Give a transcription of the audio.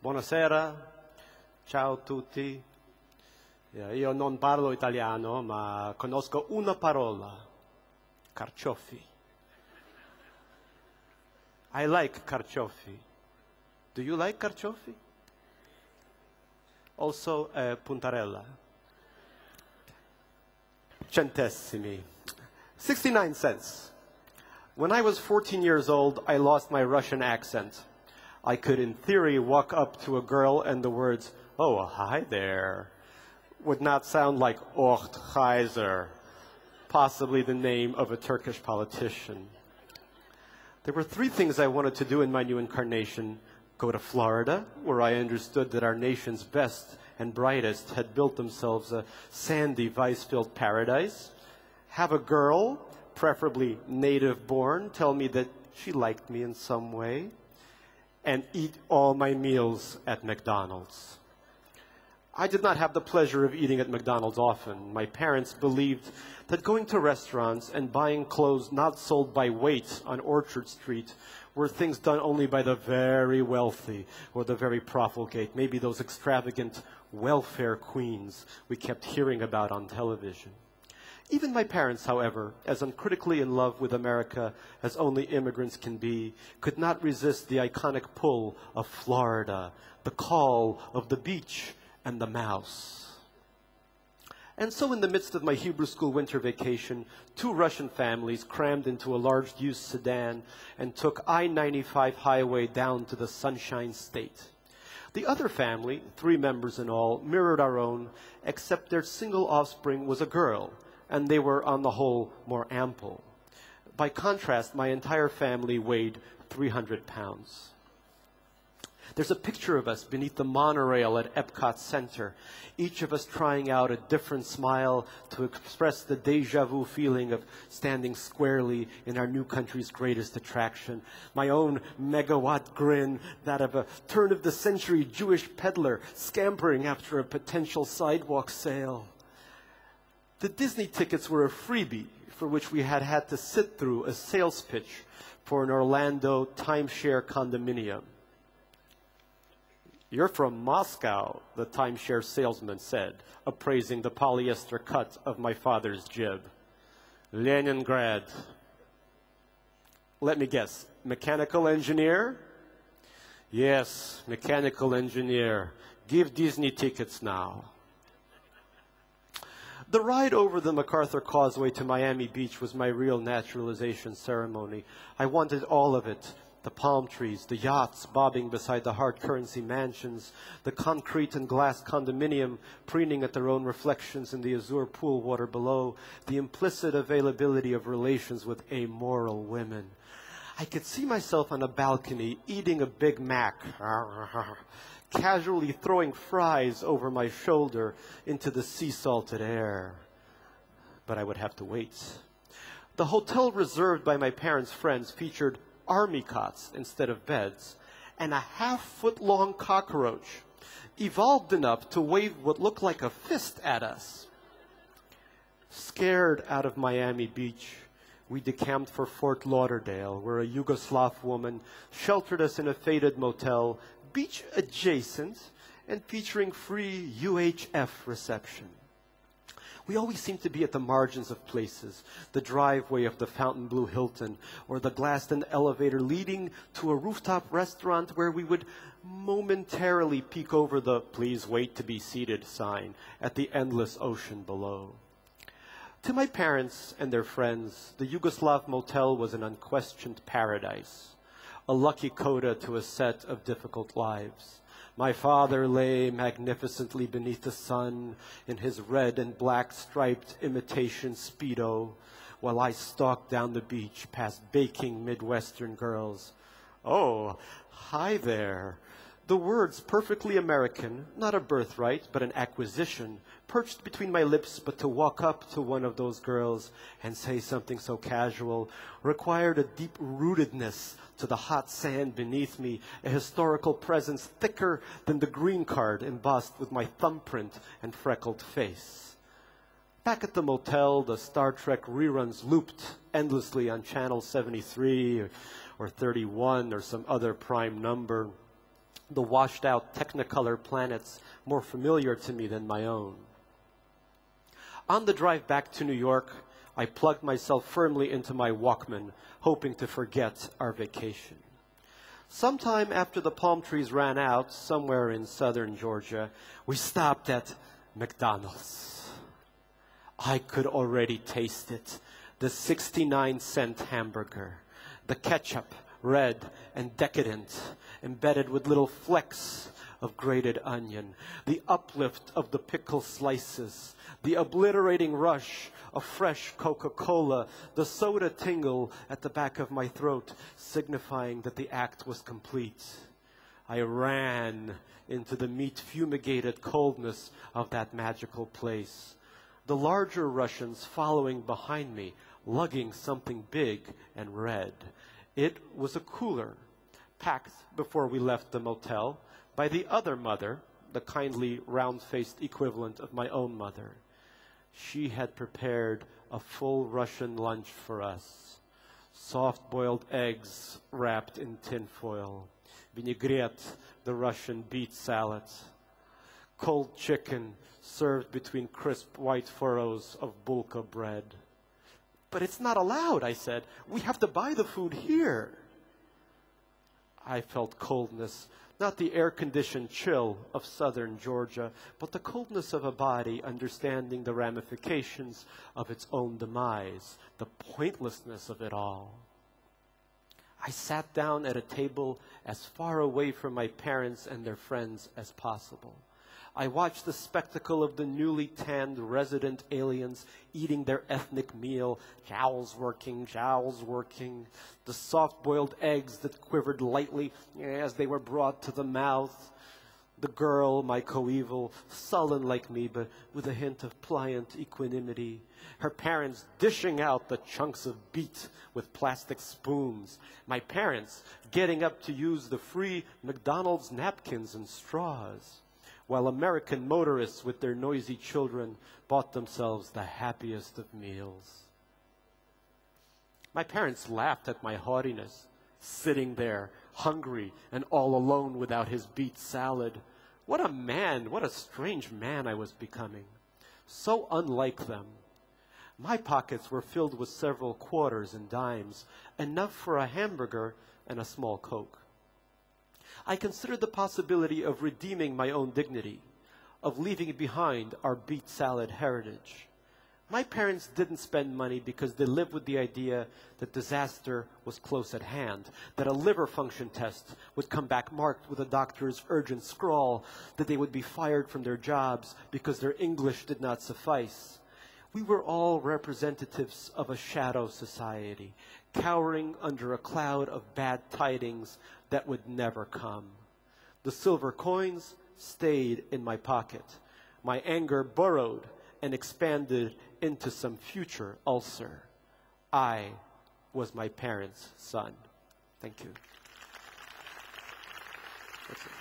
Buonasera, ciao tutti. Io non parlo italiano, ma conosco una parola, carciofi. I like carciofi. Do you like carciofi? Also, puntarella. Centesimi. 69 cents. When I was 14 years old, I lost my Russian accent. I could, in theory, walk up to a girl and the words, "Oh, hi there," would not sound like Ocht Kaiser, possibly the name of a Turkish politician. There were three things I wanted to do in my new incarnation: go to Florida, where I understood that our nation's best and brightest had built themselves a sandy, vice-filled paradise; have a girl, preferably native-born, tell me that she liked me in some way; and eat all my meals at McDonald's. I did not have the pleasure of eating at McDonald's often. My parents believed that going to restaurants and buying clothes not sold by weight on Orchard Street were things done only by the very wealthy or the very profligate, maybe those extravagant welfare queens we kept hearing about on television. Even my parents, however, as uncritically in love with America as only immigrants can be, could not resist the iconic pull of Florida, the call of the beach and the mouse. And so in the midst of my Hebrew school winter vacation, two Russian families crammed into a large used sedan and took I-95 highway down to the Sunshine State. The other family, 3 members in all, mirrored our own, except their single offspring was a girl, and they were, on the whole, more ample. By contrast, my entire family weighed 300 pounds. There's a picture of us beneath the monorail at Epcot Center, each of us trying out a different smile to express the deja vu feeling of standing squarely in our new country's greatest attraction. My own megawatt grin, that of a turn-of-the-century Jewish peddler scampering after a potential sidewalk sale. The Disney tickets were a freebie for which we had to sit through a sales pitch for an Orlando timeshare condominium. "You're from Moscow," the timeshare salesman said, appraising the polyester cut of my father's jib. "Leningrad." Let me guess, mechanical engineer? "Yes, mechanical engineer. Give Disney tickets now." The ride over the MacArthur Causeway to Miami Beach was my real naturalization ceremony. I wanted all of it. The palm trees, the yachts bobbing beside the hard currency mansions, the concrete and glass condominium preening at their own reflections in the azure pool water below, the implicit availability of relations with amoral women. I could see myself on a balcony eating a Big Mac, casually throwing fries over my shoulder into the sea-salted air. But I would have to wait. The hotel reserved by my parents' friends featured army cots instead of beds, and a half-foot-long cockroach, evolved enough to wave what looked like a fist at us. Scared out of Miami Beach, we decamped for Fort Lauderdale, where a Yugoslav woman sheltered us in a faded motel, beach-adjacent and featuring free UHF reception. We always seemed to be at the margins of places, the driveway of the Fontainebleau Hilton, or the glassed-in elevator leading to a rooftop restaurant where we would momentarily peek over the "please wait to be seated" sign at the endless ocean below. To my parents and their friends, the Yugoslav motel was an unquestioned paradise, a lucky coda to a set of difficult lives. My father lay magnificently beneath the sun in his red and black striped imitation Speedo, while I stalked down the beach past baking Midwestern girls. "Oh, hi there." The words perfectly American, not a birthright, but an acquisition, perched between my lips, but to walk up to one of those girls and say something so casual required a deep rootedness to the hot sand beneath me, a historical presence thicker than the green card embossed with my thumbprint and freckled face. Back at the motel, the Star Trek reruns looped endlessly on Channel 73 or 31 or some other prime number. the washed-out Technicolor planets more familiar to me than my own. On the drive back to New York, I plugged myself firmly into my Walkman, hoping to forget our vacation. Sometime after the palm trees ran out, somewhere in southern Georgia, we stopped at McDonald's. I could already taste it, the 69-cent hamburger, the ketchup, red and decadent, embedded with little flecks of grated onion, the uplift of the pickle slices, the obliterating rush of fresh Coca-Cola, the soda tingle at the back of my throat, signifying that the act was complete. I ran into the meat-fumigated coldness of that magical place, the larger Russians following behind me, lugging something big and red. It was a cooler, packed before we left the motel by the other mother, the kindly round-faced equivalent of my own mother. She had prepared a full Russian lunch for us. Soft-boiled eggs wrapped in tinfoil, vinaigrette, the Russian beet salad, cold chicken served between crisp white furrows of bulka bread. But it's not allowed, I said. We have to buy the food here. I felt coldness, not the air-conditioned chill of southern Georgia, but the coldness of a body understanding the ramifications of its own demise, the pointlessness of it all. I sat down at a table as far away from my parents and their friends as possible. I watched the spectacle of the newly tanned resident aliens eating their ethnic meal, jowls working, the soft-boiled eggs that quivered lightly as they were brought to the mouth. The girl, my coeval, sullen like me, but with a hint of pliant equanimity. Her parents dishing out the chunks of beet with plastic spoons. My parents getting up to use the free McDonald's napkins and straws, while American motorists with their noisy children bought themselves the happiest of meals. My parents laughed at my haughtiness, sitting there, hungry and all alone without his beet salad. What a man, what a strange man I was becoming. So unlike them. My pockets were filled with several quarters and dimes, enough for a hamburger and a small Coke. I considered the possibility of redeeming my own dignity, of leaving behind our beet salad heritage. My parents didn't spend money because they lived with the idea that disaster was close at hand, that a liver function test would come back marked with a doctor's urgent scrawl, that they would be fired from their jobs because their English did not suffice. We were all representatives of a shadow society, cowering under a cloud of bad tidings that would never come. The silver coins stayed in my pocket. My anger burrowed and expanded into some future ulcer. I was my parents' son. Thank you. That's it.